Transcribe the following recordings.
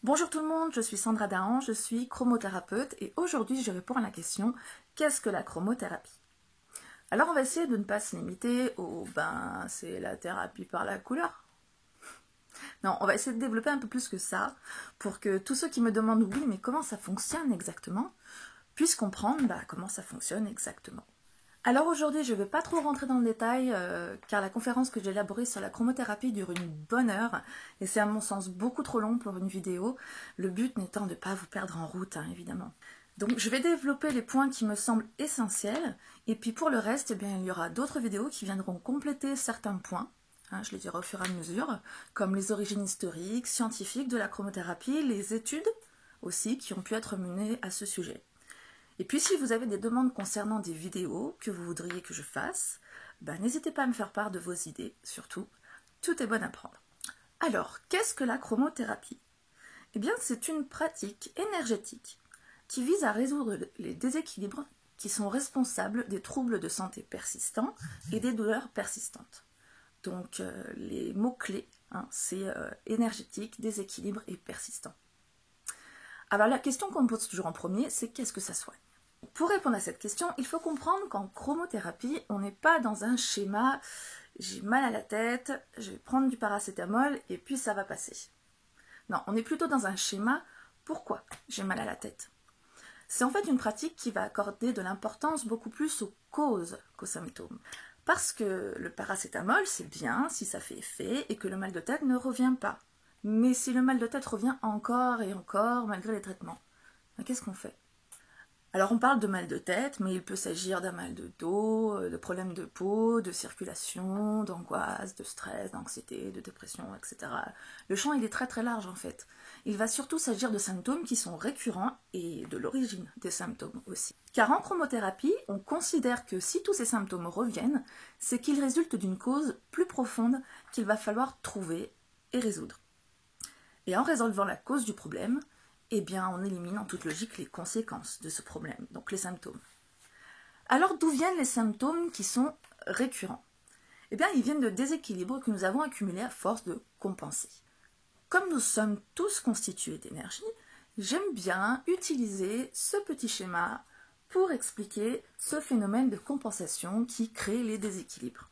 Bonjour tout le monde, je suis Sandra Dahan, je suis chromothérapeute et aujourd'hui je réponds à la question « Qu'est-ce que la chromothérapie ?» Alors on va essayer de ne pas se limiter au « c'est la thérapie par la couleur ». Non, on va essayer de développer un peu plus que ça pour que tous ceux qui me demandent « Oui, mais comment ça fonctionne exactement ?» puissent comprendre comment ça fonctionne exactement. Alors aujourd'hui, je ne vais pas trop rentrer dans le détail car la conférence que j'ai élaborée sur la chromothérapie dure une bonne heure et c'est à mon sens beaucoup trop long pour une vidéo, le but n'étant de ne pas vous perdre en route, évidemment. Donc je vais développer les points qui me semblent essentiels et puis pour le reste, il y aura d'autres vidéos qui viendront compléter certains points, je les dirai au fur et à mesure, comme les origines historiques, scientifiques de la chromothérapie, les études aussi qui ont pu être menées à ce sujet. Et puis si vous avez des demandes concernant des vidéos que vous voudriez que je fasse, n'hésitez pas à me faire part de vos idées, surtout, tout est bon à prendre. Alors, qu'est-ce que la chromothérapie? Eh bien, c'est une pratique énergétique qui vise à résoudre les déséquilibres qui sont responsables des troubles de santé persistants et des douleurs persistantes. Donc, les mots-clés, c'est énergétique, déséquilibre et persistant. Alors, la question qu'on me pose toujours en premier, c'est qu'est-ce que ça soigne? Pour répondre à cette question, il faut comprendre qu'en chromothérapie, on n'est pas dans un schéma « j'ai mal à la tête, je vais prendre du paracétamol et puis ça va passer ». Non, on est plutôt dans un schéma « pourquoi j'ai mal à la tête ?» C'est en fait une pratique qui va accorder de l'importance beaucoup plus aux causes qu'aux symptômes. Parce que le paracétamol, c'est bien si ça fait effet et que le mal de tête ne revient pas. Mais si le mal de tête revient encore et encore malgré les traitements, qu'est-ce qu'on fait? Alors on parle de mal de tête, mais il peut s'agir d'un mal de dos, de problèmes de peau, de circulation, d'angoisse, de stress, d'anxiété, de dépression, etc. Le champ il est très très large en fait. Il va surtout s'agir de symptômes qui sont récurrents et de l'origine des symptômes aussi. Car en chromothérapie, on considère que si tous ces symptômes reviennent, c'est qu'ils résultent d'une cause plus profonde qu'il va trouver et résoudre. Et en résolvant la cause du problème, on élimine en toute logique les conséquences de ce problème, donc les symptômes. Alors d'où viennent les symptômes qui sont récurrents? Ils viennent de déséquilibres que nous avons accumulés à force de compenser. Comme nous sommes tous constitués d'énergie, j'aime bien utiliser ce petit schéma pour expliquer ce phénomène de compensation qui crée les déséquilibres.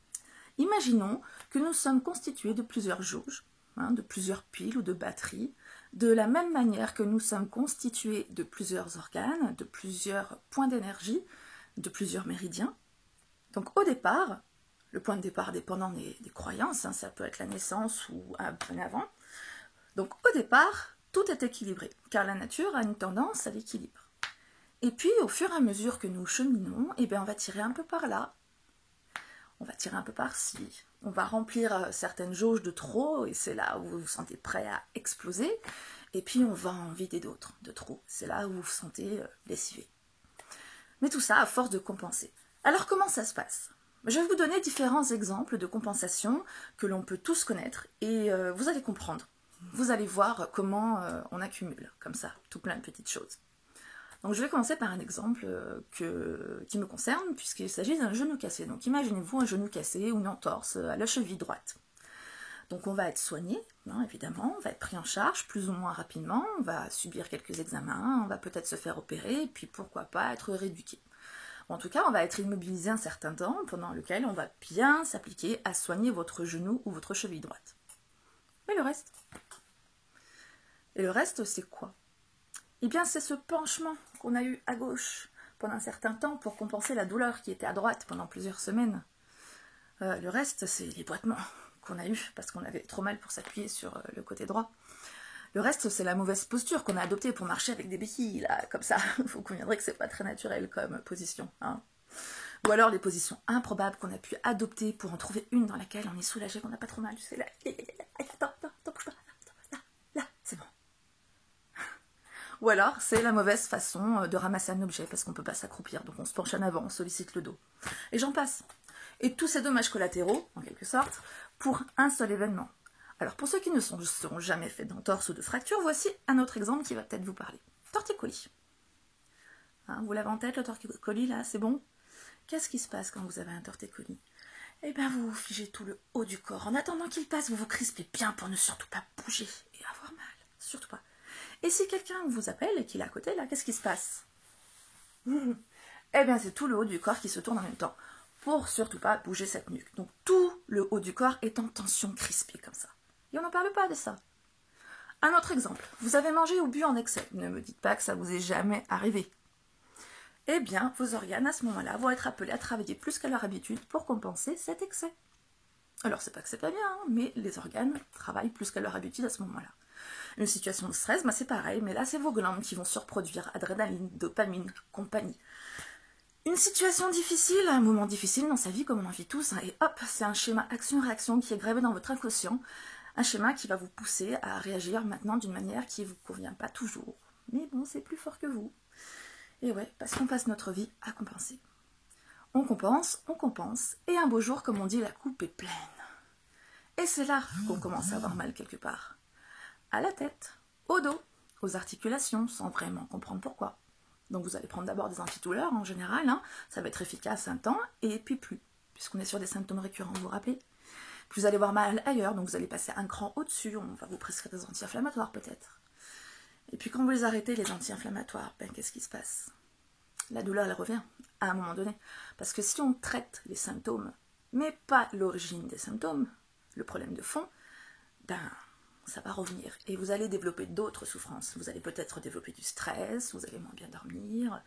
Imaginons que nous sommes constitués de plusieurs jauges, de plusieurs piles ou de batteries, de la même manière que nous sommes constitués de plusieurs organes, de plusieurs points d'énergie, de plusieurs méridiens. Donc au départ, le point de départ dépendant des croyances, ça peut être la naissance ou un peu avant. Donc au départ, tout est équilibré, car la nature a une tendance à l'équilibre. Et puis au fur et à mesure que nous cheminons, on va tirer un peu par là, on va tirer un peu par-ci, on va remplir certaines jauges de trop, et c'est là où vous vous sentez prêt à exploser, et puis on va en vider d'autres, de trop, c'est là où vous vous sentez lessivé. Mais tout ça à force de compenser. Alors comment ça se passe? Je vais vous donner différents exemples de compensation que l'on peut tous connaître, et vous allez comprendre. Vous allez voir comment on accumule, comme ça, tout plein de petites choses. Donc je vais commencer par un exemple qui me concerne, puisqu'il s'agit d'un genou cassé. Donc imaginez-vous un genou cassé ou une entorse à la cheville droite. Donc on va être soigné, évidemment, on va être pris en charge plus ou moins rapidement, on va subir quelques examens, on va peut-être se faire opérer, et puis pourquoi pas être rééduqué. En tout cas, on va être immobilisé un certain temps, pendant lequel on va bien s'appliquer à soigner votre genou ou votre cheville droite. Mais le reste? Et le reste, c'est quoi? C'est ce penchement qu'on a eu à gauche pendant un certain temps pour compenser la douleur qui était à droite pendant plusieurs semaines. Le reste, c'est les boitements qu'on a eu parce qu'on avait trop mal pour s'appuyer sur le côté droit. Le reste, c'est la mauvaise posture qu'on a adoptée pour marcher avec des béquilles, là, comme ça. Vous conviendrez que c'est pas très naturel comme position. Ou alors les positions improbables qu'on a pu adopter pour en trouver une dans laquelle on est soulagé, qu'on n'a pas trop mal. Tu sais, là, attends, bouge pas. Là, c'est bon. Ou alors, c'est la mauvaise façon de ramasser un objet, parce qu'on ne peut pas s'accroupir, donc on se penche en avant, on sollicite le dos. Et j'en passe. Et tous ces dommages collatéraux, en quelque sorte, pour un seul événement. Alors, pour ceux qui ne se sont jamais fait d'entorse ou de fracture, voici un autre exemple qui va peut-être vous parler. Torticolis. Vous l'avez en tête, le torticolis, là, c'est bon? Qu'est-ce qui se passe quand vous avez un torticolis? Vous vous figez tout le haut du corps. En attendant qu'il passe, vous vous crispez bien pour ne surtout pas bouger et avoir mal. Surtout pas. Et si quelqu'un vous appelle et qu'il est à côté, là, qu'est-ce qui se passe? Eh bien, c'est tout le haut du corps qui se tourne en même temps, pour surtout pas bouger cette nuque. Donc, tout le haut du corps est en tension crispée, comme ça. Et on n'en parle pas de ça. Un autre exemple, vous avez mangé ou bu en excès. Ne me dites pas que ça vous est jamais arrivé. Eh bien, vos organes, à ce moment-là, vont être appelés à travailler plus qu'à leur habitude pour compenser cet excès. Alors, c'est pas que c'est pas bien, hein, mais les organes travaillent plus qu'à leur habitude à ce moment-là. Une situation de stress, bah, c'est pareil, mais là, c'est vos glandes qui vont surproduire adrénaline, dopamine, compagnie. Une situation difficile, un moment difficile dans sa vie, comme on en vit tous, hein, et hop, c'est un schéma action-réaction qui est gravé dans votre inconscient, un schéma qui va vous pousser à réagir maintenant d'une manière qui ne vous convient pas toujours. Mais bon, c'est plus fort que vous. Et ouais, parce qu'on passe notre vie à compenser. On compense, et un beau jour, comme on dit, la coupe est pleine. Et c'est là qu'on commence à avoir mal quelque part. À la tête, au dos, aux articulations, sans vraiment comprendre pourquoi. Donc vous allez prendre d'abord des antidouleurs en général, hein, ça va être efficace un temps, et puis plus, puisqu'on est sur des symptômes récurrents, vous vous rappelez. Puis vous allez avoir mal ailleurs, donc vous allez passer un cran au-dessus, on va vous prescrire des anti-inflammatoires peut-être. Et puis quand vous les arrêtez, les anti-inflammatoires, ben, qu'est-ce qui se passe? La douleur, elle revient, à un moment donné. Parce que si on traite les symptômes, mais pas l'origine des symptômes, le problème de fond, ben, ça va revenir. Et vous allez développer d'autres souffrances. Vous allez peut-être développer du stress, vous allez moins bien dormir.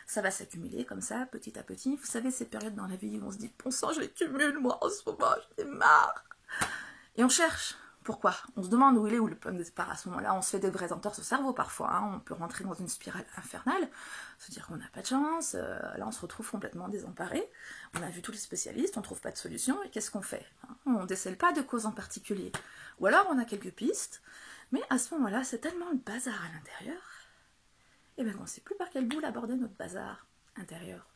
Ça va s'accumuler comme ça, petit à petit. Vous savez, ces périodes dans la vie où on se dit « Bon sang, je les cumule, moi, en ce moment, j'en ai marre !» Et on cherche. Pourquoi? On se demande où il est, où le pomme de départ. À ce moment-là, on se fait des vraies entorses au cerveau parfois. Hein. On peut rentrer dans une spirale infernale, se dire qu'on n'a pas de chance. Là, on se retrouve complètement désemparé. On a vu tous les spécialistes, on ne trouve pas de solution. Et qu'est-ce qu'on fait? On ne décèle pas de cause en particulier. Ou alors, on a quelques pistes. Mais à ce moment-là, c'est tellement le bazar à l'intérieur, et bien qu'on ne sait plus par quel bout aborder notre bazar intérieur.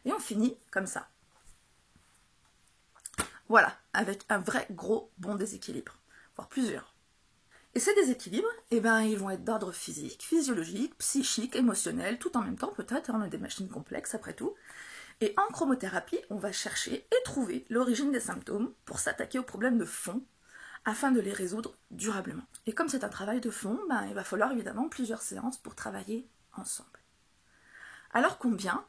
Et on finit comme ça. Voilà, avec un vrai gros bon déséquilibre, voire plusieurs. Et ces déséquilibres, eh ben, ils vont être d'ordre physique, physiologique, psychique, émotionnel, tout en même temps peut-être, on a des machines complexes après tout. Et en chromothérapie, on va chercher et trouver l'origine des symptômes pour s'attaquer aux problèmes de fond, afin de les résoudre durablement. Et comme c'est un travail de fond, ben, il va falloir évidemment plusieurs séances pour travailler ensemble. Alors combien?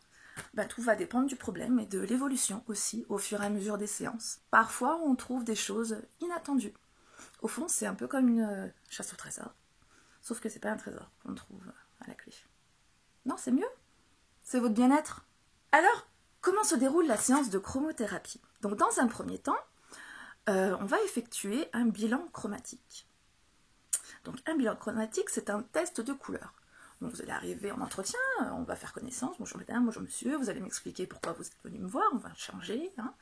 Ben, tout va dépendre du problème et de l'évolution aussi au fur et à mesure des séances. Parfois, on trouve des choses inattendues. Au fond, c'est un peu comme une chasse au trésor. Sauf que c'est pas un trésor qu'on trouve à la clé. Non, c'est mieux. C'est votre bien-être. Alors, comment se déroule la séance de chromothérapie? Donc, dans un premier temps, on va effectuer un bilan chromatique. Donc, un bilan chromatique, c'est un test de couleur. Donc vous allez arriver en entretien, on va faire connaissance, bonjour madame, bonjour monsieur, vous allez m'expliquer pourquoi vous êtes venu me voir, on va changer, hein,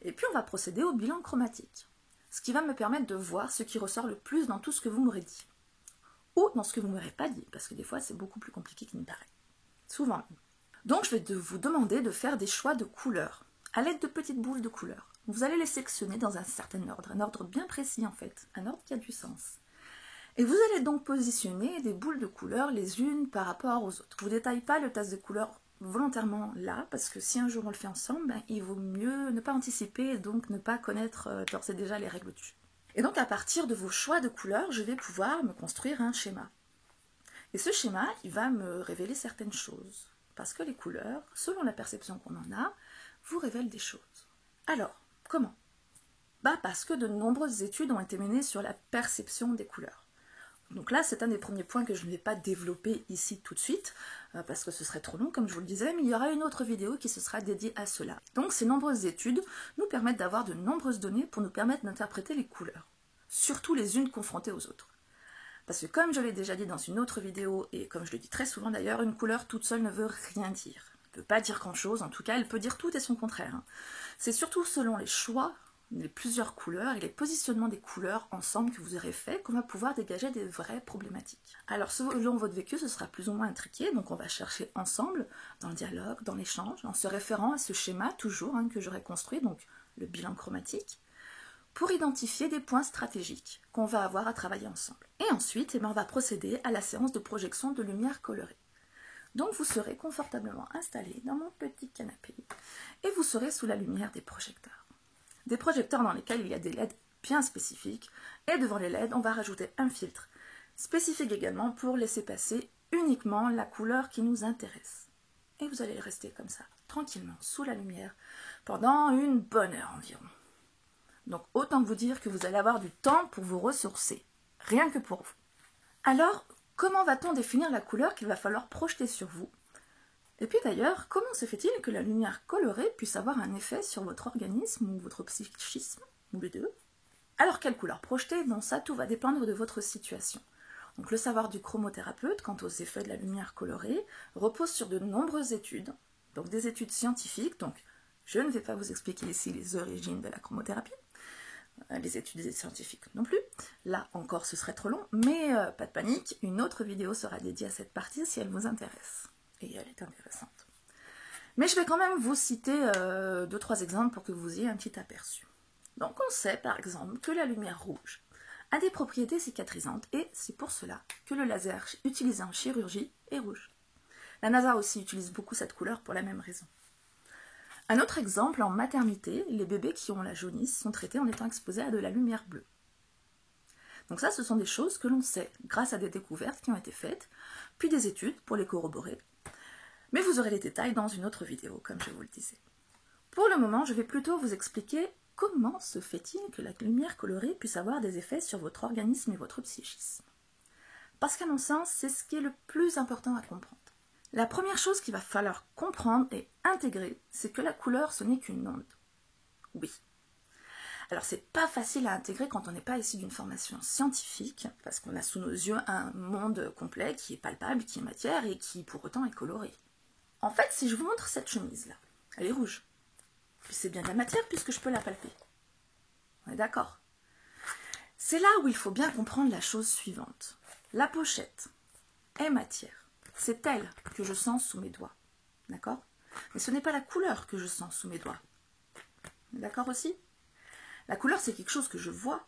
et puis on va procéder au bilan chromatique, ce qui va me permettre de voir ce qui ressort le plus dans tout ce que vous m'aurez dit, ou dans ce que vous ne m'aurez pas dit, parce que des fois c'est beaucoup plus compliqué qu'il ne paraît, souvent. Donc je vais vous demander de faire des choix de couleurs, à l'aide de petites boules de couleurs. Vous allez les sectionner dans un certain ordre, un ordre bien précis en fait, un ordre qui a du sens. Et vous allez donc positionner des boules de couleurs les unes par rapport aux autres. Je ne vous détaille pas le test de couleurs volontairement là, parce que si un jour on le fait ensemble, ben, il vaut mieux ne pas anticiper et donc ne pas connaître d'ores et déjà les règles du jeu. Et donc à partir de vos choix de couleurs, je vais pouvoir me construire un schéma. Et ce schéma, il va me révéler certaines choses. Parce que les couleurs, selon la perception qu'on en a, vous révèlent des choses. Alors, comment? Bah parce que de nombreuses études ont été menées sur la perception des couleurs. Donc là, c'est un des premiers points que je ne vais pas développer ici tout de suite, parce que ce serait trop long, comme je vous le disais, mais il y aura une autre vidéo qui se sera dédiée à cela. Donc ces nombreuses études nous permettent d'avoir de nombreuses données pour nous permettre d'interpréter les couleurs, surtout les unes confrontées aux autres. Parce que comme je l'ai déjà dit dans une autre vidéo, et comme je le dis très souvent d'ailleurs, une couleur toute seule ne veut rien dire. Elle ne peut pas dire grand-chose, en tout cas, elle peut dire tout et son contraire. C'est surtout selon les choix, les plusieurs couleurs et les positionnements des couleurs ensemble que vous aurez fait qu'on va pouvoir dégager des vraies problématiques. Alors selon votre vécu, ce sera plus ou moins intriqué, donc on va chercher ensemble, dans le dialogue, dans l'échange, en se référant à ce schéma toujours que j'aurai construit, donc le bilan chromatique, pour identifier des points stratégiques qu'on va avoir à travailler ensemble. Et ensuite, on va procéder à la séance de projection de lumière colorée. Donc vous serez confortablement installé dans mon petit canapé et vous serez sous la lumière des projecteurs. Des projecteurs dans lesquels il y a des LED bien spécifiques, et devant les LED, on va rajouter un filtre. Spécifique également pour laisser passer uniquement la couleur qui nous intéresse. Et vous allez rester comme ça, tranquillement, sous la lumière, pendant une bonne heure environ. Donc autant vous dire que vous allez avoir du temps pour vous ressourcer, rien que pour vous. Alors, comment va-t-on définir la couleur qu'il va falloir projeter sur vous? Et puis d'ailleurs, comment se fait-il que la lumière colorée puisse avoir un effet sur votre organisme ou votre psychisme, ou les deux? Alors quelle couleur projeter? Bon, ça, tout va dépendre de votre situation. Donc le savoir du chromothérapeute quant aux effets de la lumière colorée repose sur de nombreuses études, donc des études scientifiques, donc je ne vais pas vous expliquer ici les origines de la chromothérapie, les études scientifiques non plus, là encore ce serait trop long, mais pas de panique, une autre vidéo sera dédiée à cette partie si elle vous intéresse, et elle est intéressante. Mais je vais quand même vous citer 2-3 exemples pour que vous ayez un petit aperçu. Donc on sait par exemple que la lumière rouge a des propriétés cicatrisantes et c'est pour cela que le laser utilisé en chirurgie est rouge. La NASA aussi utilise beaucoup cette couleur pour la même raison. Un autre exemple, en maternité, les bébés qui ont la jaunisse sont traités en étant exposés à de la lumière bleue. Donc ça, ce sont des choses que l'on sait grâce à des découvertes qui ont été faites, puis des études pour les corroborer. Mais vous aurez les détails dans une autre vidéo, comme je vous le disais. Pour le moment, je vais plutôt vous expliquer comment se fait-il que la lumière colorée puisse avoir des effets sur votre organisme et votre psychisme. Parce qu'à mon sens, c'est ce qui est le plus important à comprendre. La première chose qu'il va falloir comprendre et intégrer, c'est que la couleur, ce n'est qu'une onde. Oui. Alors, c'est pas facile à intégrer quand on n'est pas issu d'une formation scientifique, parce qu'on a sous nos yeux un monde complet qui est palpable, qui est matière et qui, pour autant, est coloré. En fait, si je vous montre cette chemise-là, elle est rouge. Puis c'est bien de la matière puisque je peux la palper. On est d'accord? C'est là où il faut bien comprendre la chose suivante. La pochette est matière. C'est elle que je sens sous mes doigts. D'accord? Mais ce n'est pas la couleur que je sens sous mes doigts. D'accord aussi? La couleur, c'est quelque chose que je vois.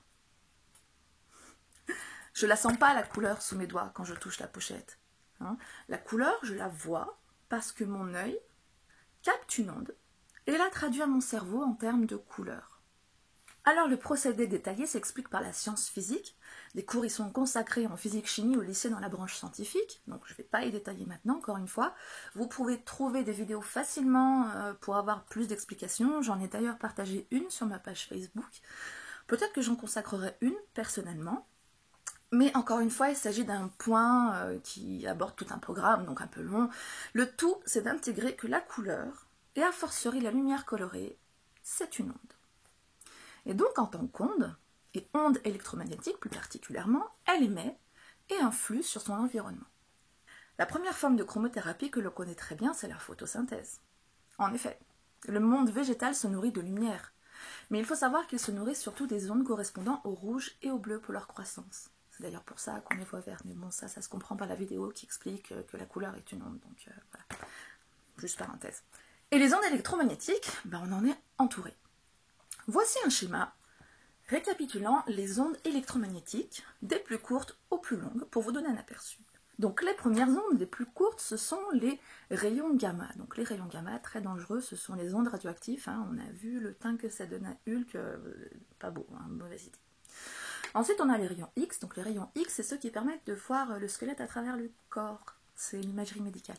Je ne la sens pas, la couleur, sous mes doigts quand je touche la pochette. Hein? La couleur, je la vois parce que mon œil capte une onde et la traduit à mon cerveau en termes de couleur. Alors le procédé détaillé s'explique par la science physique. Des cours y sont consacrés en physique-chimie au lycée dans la branche scientifique, donc je ne vais pas y détailler maintenant, encore une fois. Vous pouvez trouver des vidéos facilement pour avoir plus d'explications. J'en ai d'ailleurs partagé une sur ma page Facebook. Peut-être que j'en consacrerai une personnellement. Mais encore une fois, il s'agit d'un point qui aborde tout un programme, donc un peu long. Le tout, c'est d'intégrer que la couleur, et a fortiori la lumière colorée, c'est une onde. Et donc en tant qu'onde, et onde électromagnétique plus particulièrement, elle émet et influe sur son environnement. La première forme de chromothérapie que l'on connaît très bien, c'est la photosynthèse. En effet, le monde végétal se nourrit de lumière, mais il faut savoir qu'il se nourrit surtout des ondes correspondant au rouge et au bleu pour leur croissance. C'est d'ailleurs pour ça qu'on les voit verts, mais bon, ça se comprend par la vidéo qui explique que la couleur est une onde, donc voilà, juste parenthèse. Et les ondes électromagnétiques, on en est entouré. Voici un schéma récapitulant les ondes électromagnétiques des plus courtes aux plus longues pour vous donner un aperçu. Donc les premières ondes les plus courtes, ce sont les rayons gamma. Donc les rayons gamma, très dangereux, ce sont les ondes radioactives. On a vu le teint que ça donne à Hulk, pas beau, mauvaise idée. Ensuite, on a les rayons X. Donc les rayons X, c'est ceux qui permettent de voir le squelette à travers le corps. C'est l'imagerie médicale.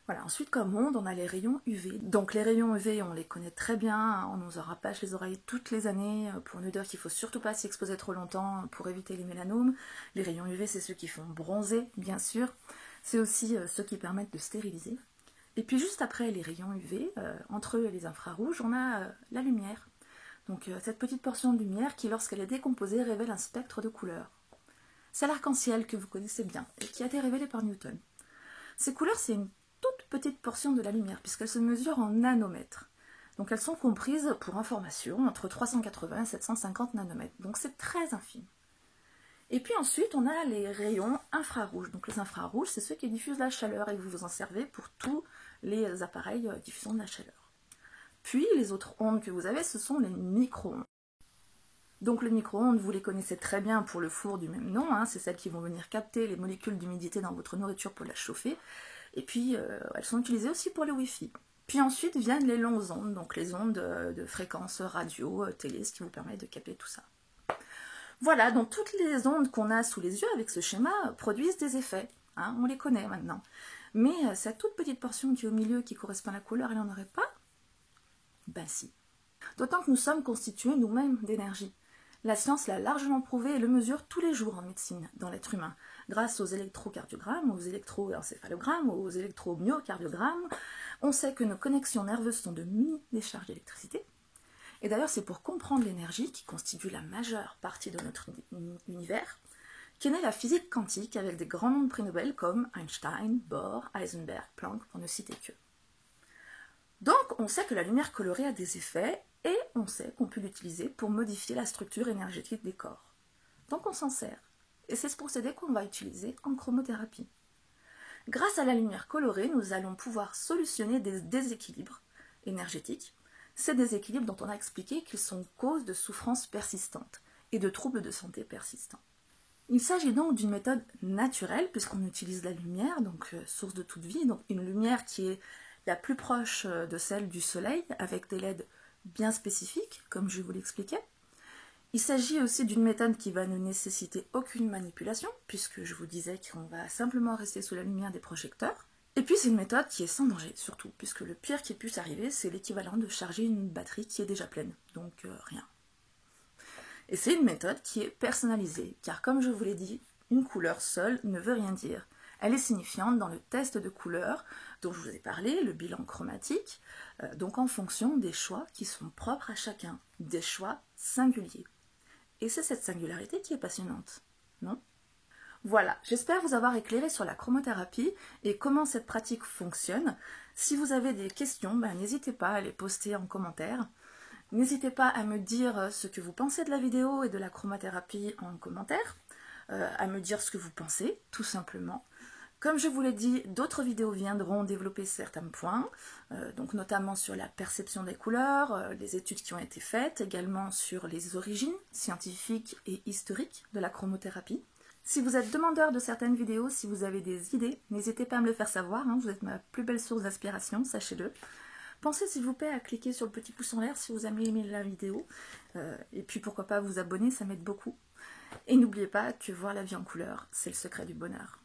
Voilà. Ensuite, comme onde, on a les rayons UV. Donc les rayons UV, on les connaît très bien. On nous en rabâche les oreilles toutes les années pour nous dire qu'il ne faut surtout pas s'y exposer trop longtemps pour éviter les mélanomes. Les rayons UV, c'est ceux qui font bronzer, bien sûr. C'est aussi ceux qui permettent de stériliser. Et puis juste après les rayons UV, entre eux et les infrarouges, on a la lumière. Donc cette petite portion de lumière qui, lorsqu'elle est décomposée, révèle un spectre de couleurs. C'est l'arc-en-ciel que vous connaissez bien et qui a été révélé par Newton. Ces couleurs, c'est une toute petite portion de la lumière puisqu'elles se mesurent en nanomètres. Donc elles sont comprises, pour information, entre 380 et 750 nanomètres. Donc c'est très infime. Et puis ensuite, on a les rayons infrarouges. Donc les infrarouges, c'est ceux qui diffusent la chaleur et vous vous en servez pour tous les appareils diffusant de la chaleur. Puis les autres ondes que vous avez, ce sont les micro-ondes. Donc les micro-ondes, vous les connaissez très bien pour le four du même nom, c'est celles qui vont venir capter les molécules d'humidité dans votre nourriture pour la chauffer. Et puis elles sont utilisées aussi pour le Wi-Fi. Puis ensuite viennent les longues ondes, donc les ondes de fréquence radio, télé, ce qui vous permet de capter tout ça. Voilà, donc toutes les ondes qu'on a sous les yeux avec ce schéma produisent des effets. Hein, on les connaît maintenant. Mais cette toute petite portion qui est au milieu, qui correspond à la couleur, elle n'en aurait pas? Ben si. D'autant que nous sommes constitués nous-mêmes d'énergie. La science l'a largement prouvé et le mesure tous les jours en médecine, dans l'être humain, grâce aux électrocardiogrammes, aux électroencéphalogrammes, aux électromyocardiogrames. On sait que nos connexions nerveuses sont de mini-décharges d'électricité. Et d'ailleurs, c'est pour comprendre l'énergie, qui constitue la majeure partie de notre univers, qu'est née la physique quantique avec des grands noms de prix Nobel comme Einstein, Bohr, Heisenberg, Planck, pour ne citer que. Donc, on sait que la lumière colorée a des effets et on sait qu'on peut l'utiliser pour modifier la structure énergétique des corps. Donc, on s'en sert. Et c'est ce procédé qu'on va utiliser en chromothérapie. Grâce à la lumière colorée, nous allons pouvoir solutionner des déséquilibres énergétiques. Ces déséquilibres dont on a expliqué qu'ils sont cause de souffrances persistantes et de troubles de santé persistants. Il s'agit donc d'une méthode naturelle puisqu'on utilise la lumière, donc source de toute vie, donc une lumière qui est la plus proche de celle du soleil, avec des LED bien spécifiques, comme je vous l'expliquais. Il s'agit aussi d'une méthode qui va ne nécessiter aucune manipulation, puisque je vous disais qu'on va simplement rester sous la lumière des projecteurs. Et puis c'est une méthode qui est sans danger, surtout, puisque le pire qui puisse arriver, c'est l'équivalent de charger une batterie qui est déjà pleine, donc rien. Et c'est une méthode qui est personnalisée, car comme je vous l'ai dit, une couleur seule ne veut rien dire. Elle est signifiante dans le test de couleur dont je vous ai parlé, le bilan chromatique, donc en fonction des choix qui sont propres à chacun, des choix singuliers. Et c'est cette singularité qui est passionnante, non? Voilà, j'espère vous avoir éclairé sur la chromothérapie et comment cette pratique fonctionne. Si vous avez des questions, n'hésitez pas à les poster en commentaire. N'hésitez pas à me dire ce que vous pensez de la vidéo et de la chromothérapie en commentaire, à me dire ce que vous pensez, tout simplement. Comme je vous l'ai dit, d'autres vidéos viendront développer certains points, donc notamment sur la perception des couleurs, les études qui ont été faites, également sur les origines scientifiques et historiques de la chromothérapie. Si vous êtes demandeur de certaines vidéos, si vous avez des idées, n'hésitez pas à me le faire savoir, hein, vous êtes ma plus belle source d'inspiration, sachez-le. Pensez s'il vous plaît à cliquer sur le petit pouce en l'air si vous avez aimé la vidéo, et puis pourquoi pas vous abonner, ça m'aide beaucoup. Et n'oubliez pas que voir la vie en couleur, c'est le secret du bonheur.